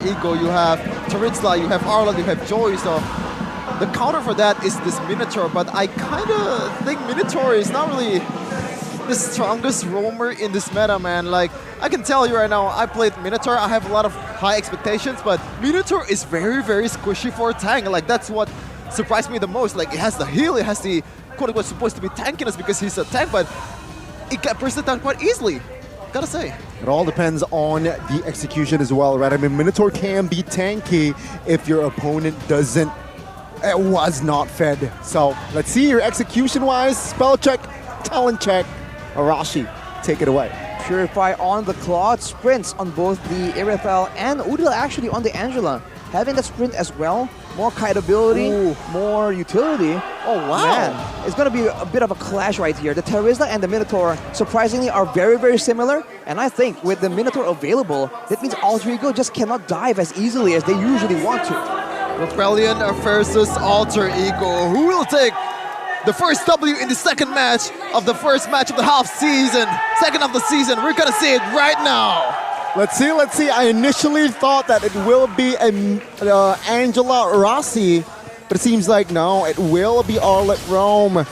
Ego, you have Taritzla, you have Arla, you have Joy, so the counter for that is this Minotaur, but I kind of think Minotaur is not really the strongest roamer in this meta, man. Like, I can tell you right now, I played Minotaur, I have a lot of high expectations, but Minotaur is very, very squishy for a tank. Like, that's what surprised me the most. Like, it has the heal, it has the quote-unquote supposed to be tankiness because he's a tank, but it got bursted down quite easily, gotta say. It all depends on the execution as well, right? I mean, Minotaur can be tanky if your opponent doesn't, it was not fed. So let's see your execution-wise, spell check, talent check. Arashi, take it away. Purify on the Claude, sprints on both the Irithel and Udil actually on the Angela. Having the sprint as well, more kite ability, more utility. Oh wow! Man, it's going to be a bit of a clash right here. The Terizla and the Minotaur surprisingly are very, very similar. And I think with the Minotaur available, that means Alter Ego just cannot dive as easily as they usually want to. Rebellion versus Alter Ego. Who will take the first W in the second match of the first match of the half season? Second of the season. We're gonna see it right now. Let's see, let's see. I initially thought that it will be Angela Rossi, but it seems like no, it will be Arlet Rome.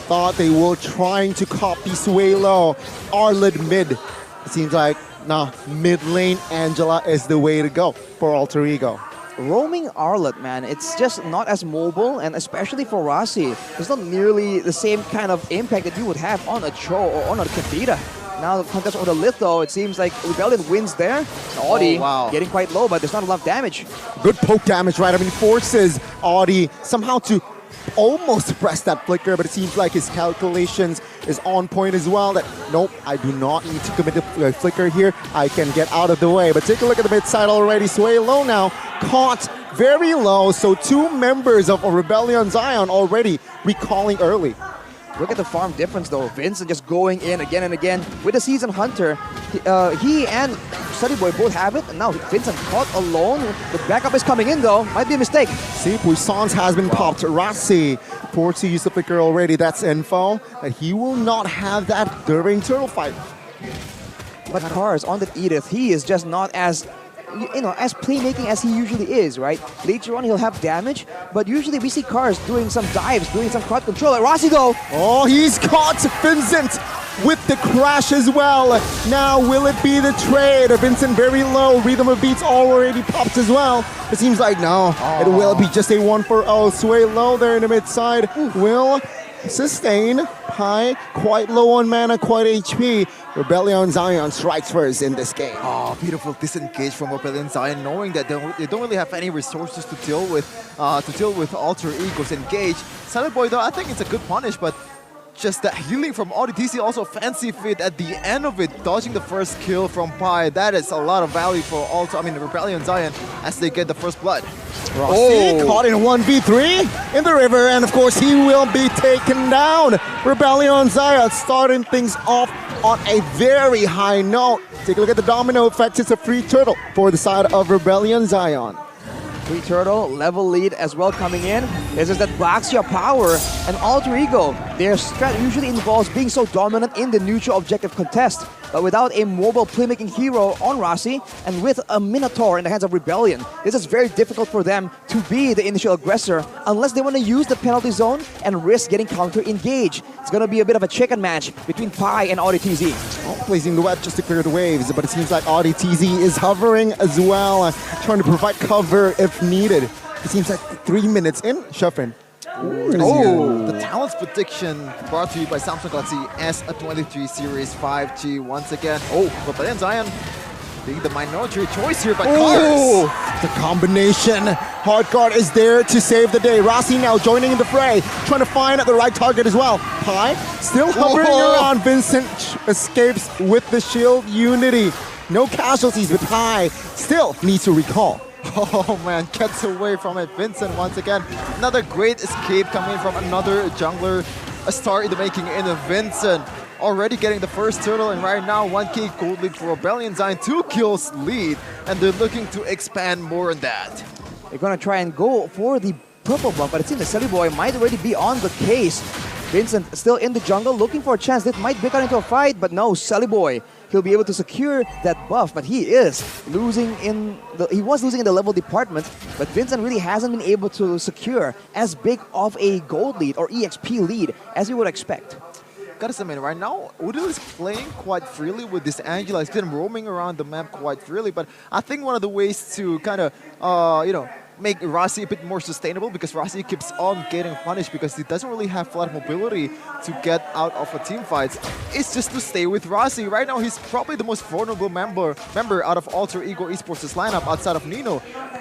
Thought they were trying to copy Suelo. Arlet mid. It seems like, nah, mid lane Angela is the way to go for Alter Ego. Roaming Arlet, man, it's just not as mobile, and especially for Rossi, it's not nearly the same kind of impact that you would have on a Cho or on a Kadita. Now the contest on the Litho, it seems like Rebellion wins there. Audi getting quite low, but there's not enough damage. Good poke damage, right? I mean, forces Audi somehow to almost press that flicker, but it seems like his calculations is on point as well. That, nope, I do not need to commit the flicker here. I can get out of the way. But take a look at the mid side already. Sway low now, caught very low. So two members of Rebellion Zion already recalling early. Look at the farm difference though. Vincent just going in again and again. With the Season Hunter, he and Sunny Boy both have it. And now Vincent caught alone. The backup is coming in though. Might be a mistake. See, Puissance has been popped. Rassi forced to use the flicker already. That's info that he will not have that during Turtle Fight. But Cars on the Edith, he is just not as as playmaking as he usually is, right? Later on, he'll have damage, but usually we see Cars doing some dives, doing some crowd control. Rossi though! Oh, he's caught Vincent with the crash as well. Now, will it be the trade? Vincent very low. Rhythm of Beats already popped as well. It seems like no, it will be just a 1-for-0. Sway low there in the mid side. Will sustain. High, quite low on mana, quite HP. Rebellion Zion strikes first in this game. Oh, beautiful disengage from Rebellion Zion, knowing that they don't really have any resources to deal with Alter Ego's engage. Silent Boy though, I think it's a good punish, but just that healing from ODTC, also fancy fit at the end of it, dodging the first kill from Pi. That is a lot of value for Rebellion Zion as they get the first blood. Rossi caught in 1v3 in the river, and of course he will be taken down. Rebellion Zion starting things off on a very high note. Take a look at the domino effect. It's a free turtle for the side of Rebellion Zion. Free Turtle, level lead as well coming in. This is that Baxia power and Alter Ego. Their strat usually involves being so dominant in the neutral objective contest. But without a mobile playmaking hero on Rossi and with a Minotaur in the hands of Rebellion, this is very difficult for them to be the initial aggressor unless they want to use the penalty zone and risk getting counter-engaged. It's going to be a bit of a chicken match between Pi and ODTZ. Placing the web just to clear the waves, but it seems like ODTZ is hovering as well, trying to provide cover if needed. It seems like 3 minutes in, Shuffin. The talents prediction brought to you by Samsung Galaxy S23 Series 5G once again. Rebellion Zion being the minority choice here, but Cars. The combination. Hardguard is there to save the day. Rossi now joining in the fray, trying to find the right target as well. Pi still hovering around. Vincent escapes with the shield unity. No casualties, but Pi still needs to recall. Oh man, gets away from it. Vincent once again. Another great escape coming from another jungler. A star in the making in Vincent. Already getting the first turtle, and right now 1k gold lead for Rebellion Zion. 2 kills lead, and they're looking to expand more on that. They're gonna try and go for the purple buff, but it seems the Silly Boy might already be on the case. Vincent still in the jungle, looking for a chance that might break out into a fight, but no, Sully Boy he'll be able to secure that buff. But he is losing he was losing in the level department, but Vincent really hasn't been able to secure as big of a gold lead or EXP lead as you would expect. Gotta say, man, right now, Udil is playing quite freely with this Angela. He's been roaming around the map quite freely, but I think one of the ways to kind of, make Rossi a bit more sustainable, because Rossi keeps on getting punished because he doesn't really have a lot of mobility to get out of a team fight, is just to stay with Rossi. Right now, he's probably the most vulnerable member out of Alter Ego Esports' lineup outside of Nino.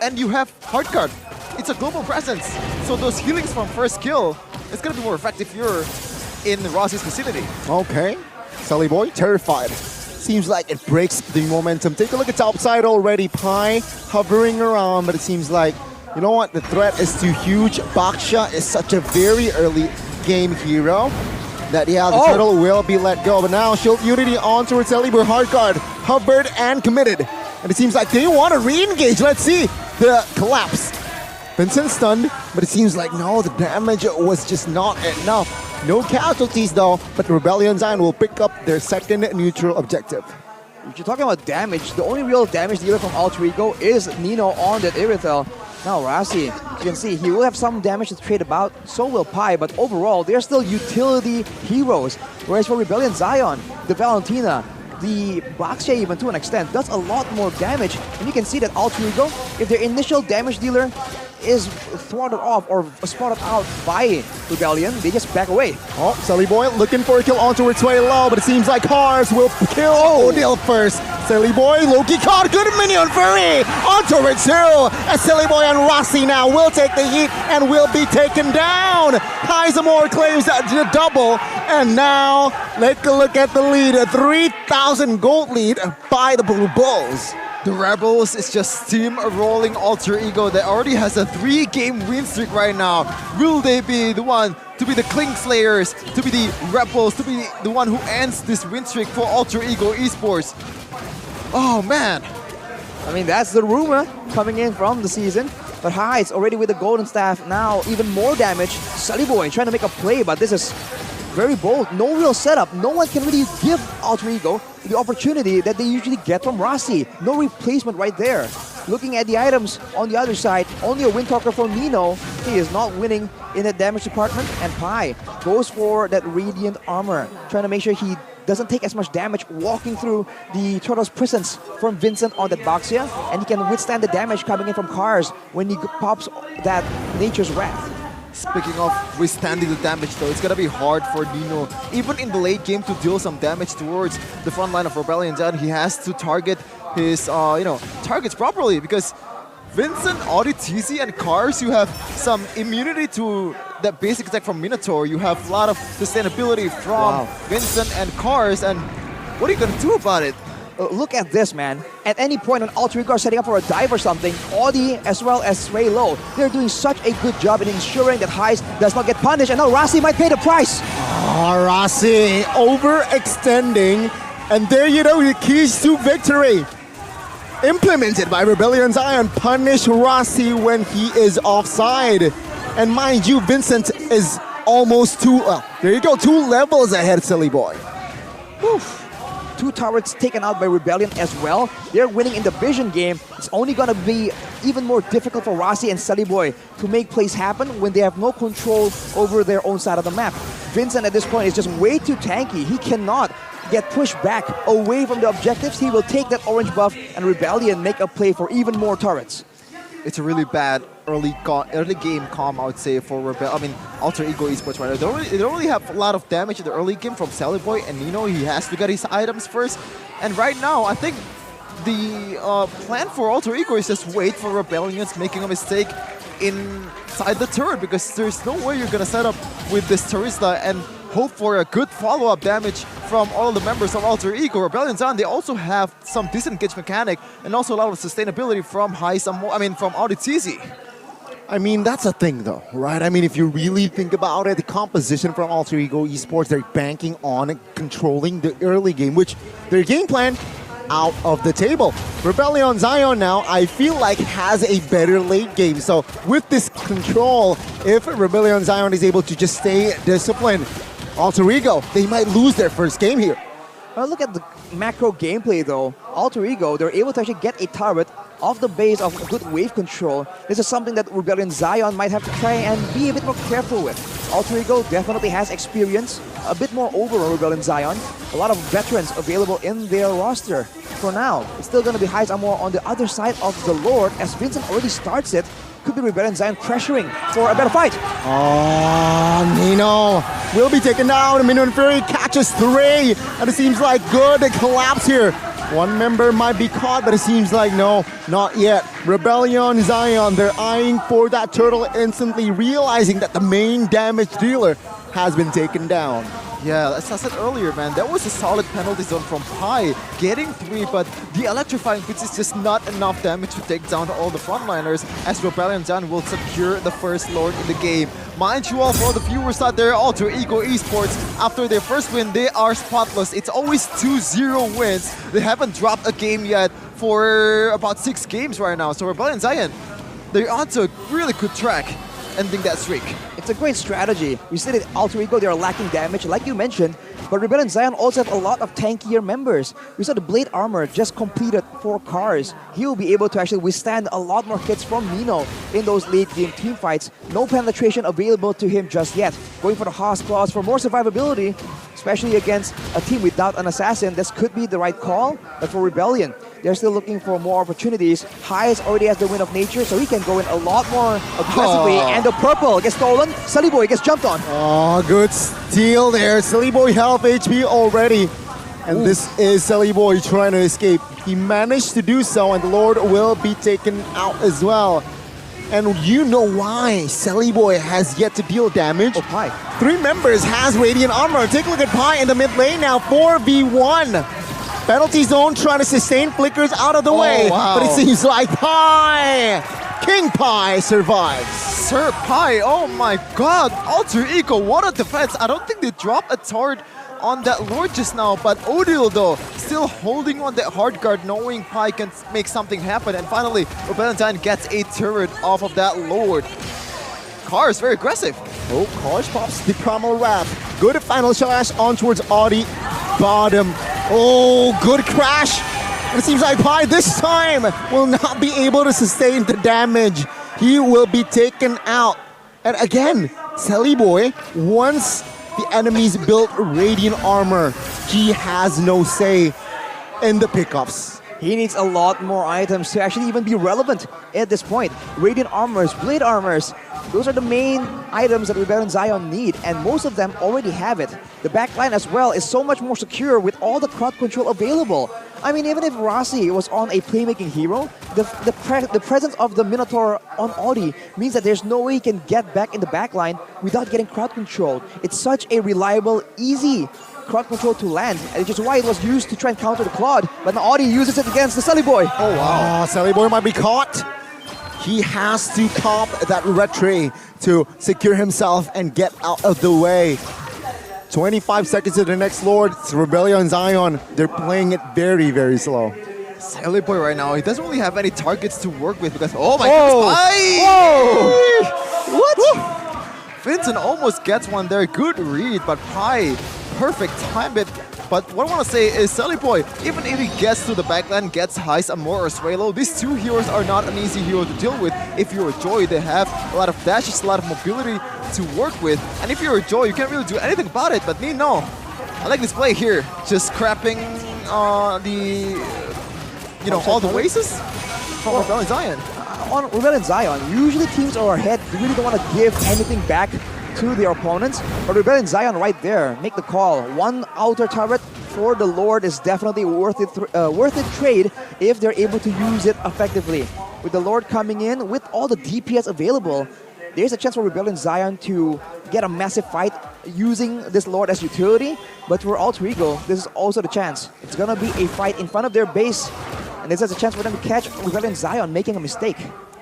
And you have Hardcard. It's a global presence. So those healings from first kill, it's going to be more effective here in Rossi's vicinity. Okay. Sully Boy, terrified. Seems like it breaks the momentum. Take a look at top side already. Pi hovering around, but it seems like, you know what, the threat is too huge. Baksha is such a very early game hero that, yeah, the turtle will be let go. But now Shield Unity on towards Celeber. Hardguard hovered and committed. And it seems like they want to re-engage. Let's see the collapse. Vincent stunned, but it seems like, no, the damage was just not enough. No casualties though, but Rebellion Zion will pick up their second neutral objective. If you're talking about damage, the only real damage dealer from Alter Ego is Nino on that Irithel. Now Rossi, as you can see, he will have some damage to trade about, so will Pi, but overall, they're still utility heroes. Whereas for Rebellion Zion, the Valentina, the Baksha even to an extent, does a lot more damage. And you can see that Alter Ego, if their initial damage dealer is thwarted off or spotted out by Rebellion, they just back away. Oh, Sully Boy looking for a kill on towards Sway Low, but it seems like Cars will kill Odil first. Sully Boy, Loki caught, good minion Furry on towards Zero, as Sully Boy and Rossi now will take the heat and will be taken down. Kaisamore claims the double, and now take a look at the lead, a 3,000 gold lead by the Blue Bulls. The Rebels is just steam-rolling Alter Ego that already has a 3-game win streak right now. Will they be the one to be the Cling Slayers, to be the Rebels, to be the one who ends this win streak for Alter Ego Esports? Oh, man. I mean, that's the rumor coming in from the season. But Hides already with the Golden Staff, now even more damage. Sully Boy trying to make a play, but this is very bold. No real setup. No one can really give Alter Ego the opportunity that they usually get from Rossi. No replacement right there. Looking at the items on the other side, only a Windtalker for Nino. He is not winning in the damage department. And Pi goes for that Radiant Armor, trying to make sure he doesn't take as much damage walking through the Turtle's presence from Vincent on that Baksha. And he can withstand the damage coming in from Cars when he pops that Nature's Wrath. Speaking of withstanding the damage though, it's gonna be hard for Nino, even in the late game, to deal some damage towards the front line of Rebellion Zion. He has to target his, targets properly, because Vincent, Audi, TZ, and Cars, you have some immunity to that basic attack from Minotaur. You have a lot of sustainability from Vincent and Cars, and what are you gonna do about it? Look at this, man. At any point when Alter Ego are setting up for a dive or something, Audi as well as Sway Low, they're doing such a good job in ensuring that Heist does not get punished, and now Rossi might pay the price. Oh, Rossi overextending, and there you know the keys to victory. Implemented by Rebellion Zion, punish Rossi when he is offside. And mind you, Vincent is almost two levels ahead, Silly Boy. Oof. 2 turrets taken out by Rebellion as well. They're winning in the Vision game. It's only gonna be even more difficult for Rossi and Sully Boy to make plays happen when they have no control over their own side of the map. Vincent at this point is just way too tanky. He cannot get pushed back away from the objectives. He will take that orange buff, and Rebellion make a play for even more turrets. It's a really bad early game calm, I would say, for Alter Ego Esports right now. They don't really have a lot of damage in the early game from Sally Boy and Nino. He has to get his items first. And right now, I think the plan for Alter Ego is just wait for Rebellions making a mistake inside the turret, because there's no way you're gonna set up with this Teresa and hope for a good follow-up damage from all the members of Alter Ego. Rebellion Zion, they also have some disengage mechanic and also a lot of sustainability from from Audi TZ. I mean, that's a thing though, right? I mean, if you really think about it, the composition from Alter Ego Esports, they're banking on controlling the early game, which their game plan out of the table. Rebellion Zion now, I feel like, has a better late game. So with this control, if Rebellion Zion is able to just stay disciplined, Alter Ego, they might lose their first game here. Look at the macro gameplay though. Alter Ego, they're able to actually get a turret off the base of good wave control. This is something that Rebellion Zion might have to try and be a bit more careful with. Alter Ego definitely has experience, a bit more over Rebellion Zion. A lot of veterans available in their roster. For now, it's still going to be Heights Amor on the other side of the Lord as Vincent already starts it. Could be Rebellion Zion pressuring for a better fight. Oh, Nino will be taken down. Minuan Fury catches 3, and it seems like good collapse here. One member might be caught, but it seems like no, not yet. Rebellion Zion, they're eyeing for that turtle, instantly realizing that the main damage dealer has been taken down. Yeah, as I said earlier, man, that was a solid penalty zone from Pi, getting 3, but the electrifying boots is just not enough damage to take down all the frontliners, as Rebellion Zion will secure the first Lord in the game. Mind you all, for the viewers out there, Alter Ego Esports, after their first win, they are spotless. It's always 2-0 wins. They haven't dropped a game yet for about 6 games right now, so Rebellion Zion, they're onto a really good track, ending that streak. It's a great strategy. We see that Alter Ego, they are lacking damage, like you mentioned, but Rebellion Zion also have a lot of tankier members. We saw the Blade Armor just completed 4 cars. He will be able to actually withstand a lot more hits from Nino in those late game team fights. No penetration available to him just yet. Going for the Haas Claws for more survivability, especially against a team without an assassin. This could be the right call, but for Rebellion, they're still looking for more opportunities. Highs already has the Wind of Nature, so he can go in a lot more aggressively. And the purple gets stolen. Sully Boy gets jumped on. Oh, good steal there. Sully Boy half HP already. And this is Sully Boy trying to escape. He managed to do so, and the Lord will be taken out as well. And you know why Sully Boy has yet to deal damage. Oh, Pi. 3 members has Radiant Armor. Take a look at Pi in the mid lane now. 4v1. Penalty zone trying to sustain flickers out of the way. Wow. But it seems like Pi, King Pi survives. Sir Pi, oh my god, Alter Ego, what a defense. I don't think they dropped a turret on that Lord just now, but Odil though, still holding on that hard guard, knowing Pi can make something happen, and finally, Rebellion Zion gets a turret off of that Lord. Cars, very aggressive. Oh, Cars pops the Primal Wrap. Good final slash on towards Audi. Bottom. Oh, good crash. And it seems like Pi this time will not be able to sustain the damage. He will be taken out. And again, Sully Boy, once the enemies built Radiant Armor, he has no say in the pickups. He needs a lot more items to actually even be relevant at this point. Radiant Armors, Blade Armors, those are the main items that Rebellion Zion need, and most of them already have it. The backline as well is so much more secure with all the crowd control available. I mean, even if Rossi was on a playmaking hero, the presence of the Minotaur on Audi means that there's no way he can get back in the backline without getting crowd control. It's such a reliable, easy crowd control to land, and which is why it was used to try and counter the Claude, but now Audi uses it against the Sully Boy. Oh wow, Sully Boy might be caught. He has to pop that retray to secure himself and get out of the way. 25 seconds to the next Lord. It's Rebellion Zion. They're playing it very, very slow. Sully Boy right now, he doesn't really have any targets to work with because, oh my Whoa. goodness, Pi! What? Vincent almost gets one there. Good read, but Pi, perfect time it. But what I want to say is Sully Boy, even if he gets to the backline, gets Heist, Amor, or Swalo, these 2 heroes are not an easy hero to deal with. If you're a Joy, they have a lot of dashes, a lot of mobility to work with. And if you're a Joy, you can't really do anything about it. But no. I like this play here. Just crapping all the races from Rebellion Zion. On Rebellion Zion, usually teams are ahead, they really don't want to give anything back to their opponents, but Rebellion Zion right there, make the call. 1 outer turret for the Lord is definitely worth it trade if they're able to use it effectively. With the Lord coming in, with all the DPS available, there's a chance for Rebellion Zion to get a massive fight using this Lord as utility, but for Alter Ego, this is also the chance. It's gonna be a fight in front of their base, and this is a chance for them to catch Rebellion Zion making a mistake.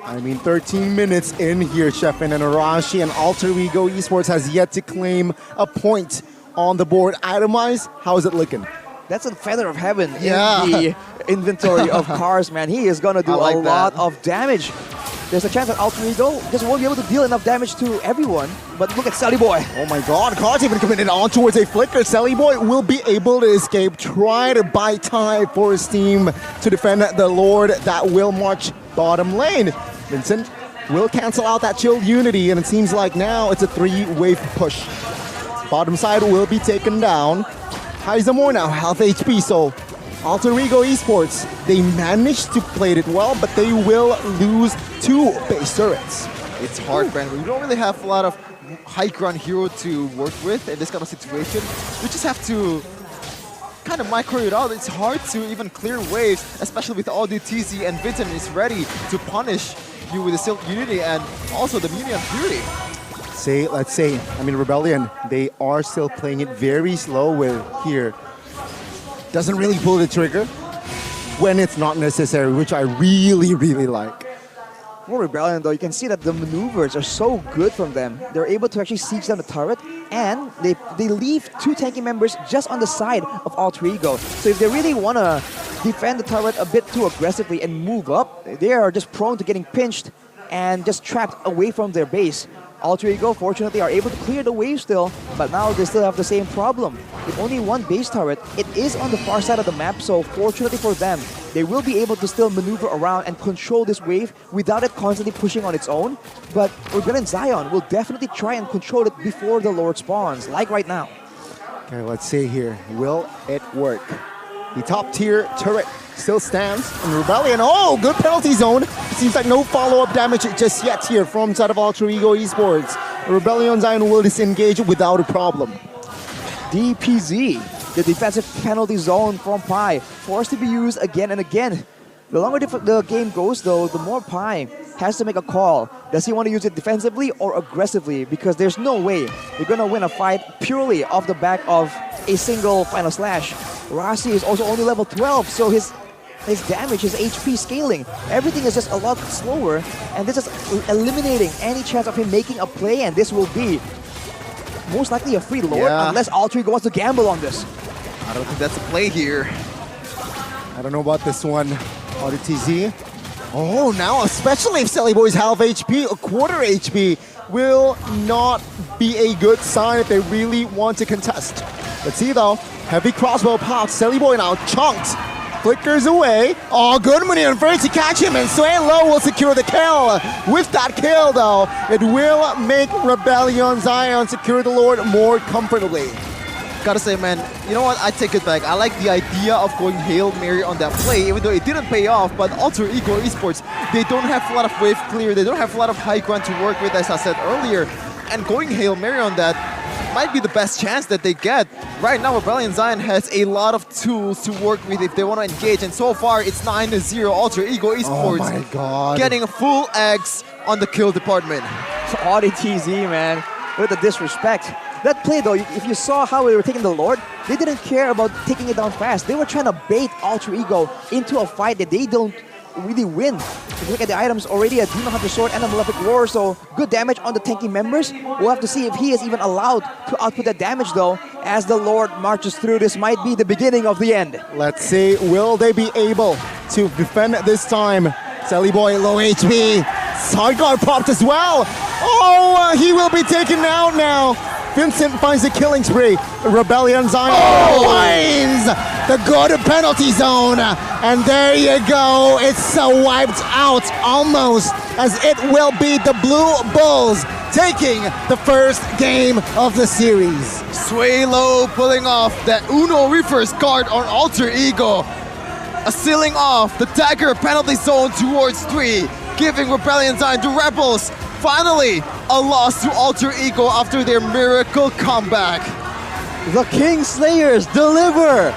I mean, 13 minutes in here, Sheffin, and Arashi and Alter Ego Esports has yet to claim a point on the board. Itemized, how is it looking? That's a feather of heaven in the inventory of cars, man. He is going to do a lot of damage. there's a chance that Alter Ego just won't be able to deal enough damage to everyone. But look at Sally Boy. Oh my god, Cards even committed on towards a flicker. Sally Boy will be able to escape, try to buy time for his team to defend the Lord that will march bottom lane. Vincent will cancel out that chilled unity, and it seems like now it's a 3-wave push. Bottom side will be taken down. Hyzamore now, half HP, so Alter Ego Esports, they managed to play it well, but they will lose 2 base turrets. It's hard, Brandon. We don't really have a lot of high ground hero to work with in this kind of situation. We just have to kind of micro it out. It's hard to even clear waves, especially with all the TZ, and Vincent is ready to punish you with the Silk Unity and also the Minion Fury. Let's say, Rebellion, they are still playing it very slow with here. Doesn't really pull the trigger when it's not necessary, which I really, really like. For Rebellion though, you can see that the maneuvers are so good from them. They're able to actually siege down the turret, and they leave 2 tanky members just on the side of Alter Ego. So if they really want to defend the turret a bit too aggressively and move up, they are just prone to getting pinched and just trapped away from their base. Alter Ego, fortunately, are able to clear the wave still, but now they still have the same problem. With only 1 base turret, it is on the far side of the map, so fortunately for them, they will be able to still maneuver around and control this wave without it constantly pushing on its own. But Rebellion Zion will definitely try and control it before the Lord spawns, like right now. Okay, let's see here. Will it work? The top tier turret still stands, and Rebellion, oh, good penalty zone. It seems like no follow-up damage just yet here from side of Alter Ego Esports. Rebellion Zion will disengage without a problem. DPZ, the defensive penalty zone from Pi, forced to be used again and again. The longer the game goes though, the more Pi has to make a call. Does he want to use it defensively or aggressively? Because there's no way you're going to win a fight purely off the back of a single final slash. Rasi is also only level 12, so his damage, his HP scaling, everything is just a lot slower, and this is eliminating any chance of him making a play, and this will be most likely a free Lord unless Alter Ego wants to gamble on this. I don't think that's a play here. I don't know about this one. RTZ. Oh, now especially if Sally Boy's half HP, a quarter HP, will not be a good sign if they really want to contest. Let's see though. Heavy crossbow pops. Sally Boy now chunked. Flickers away. Oh, good money on first to catch him, and Sway Low will secure the kill. With that kill though, it will make Rebellion Zion secure the Lord more comfortably. Gotta say, man, you know what? I take it back. I like the idea of going Hail Mary on that play, even though it didn't pay off. But Alter Ego Esports, they don't have a lot of wave clear. They don't have a lot of high ground to work with, as I said earlier. And going Hail Mary on that might be the best chance that they get. Right now, Rebellion Zion has a lot of tools to work with if they want to engage. And so far, it's 9-0. Alter Ego Esports oh my God. getting full X on the kill department. RTZ, man, with the disrespect. That play though, if you saw how they were taking the Lord, they didn't care about taking it down fast. They were trying to bait Alter Ego into a fight that they don't really win. If you look at the items, already a Demon Hunter Sword and a Malefic Roar, so good damage on the tanky members. We'll have to see if he is even allowed to output that damage though, as the Lord marches through. This might be the beginning of the end. Let's see, will they be able to defend this time? Sally Boy, low HP. Side guard popped as well. Oh, he will be taken out now. Vincent finds the killing spree. Rebellion Zion finds the good penalty zone. And there you go. It's wiped out almost, as it will be the Blue Bulls taking the first game of the series. Sway Low pulling off that Uno reverse card on Alter Ego. A sealing off the dagger penalty zone towards 3, giving Rebellion Zion the Rebels finally a loss to Alter Ego after their miracle comeback. The King Slayers deliver.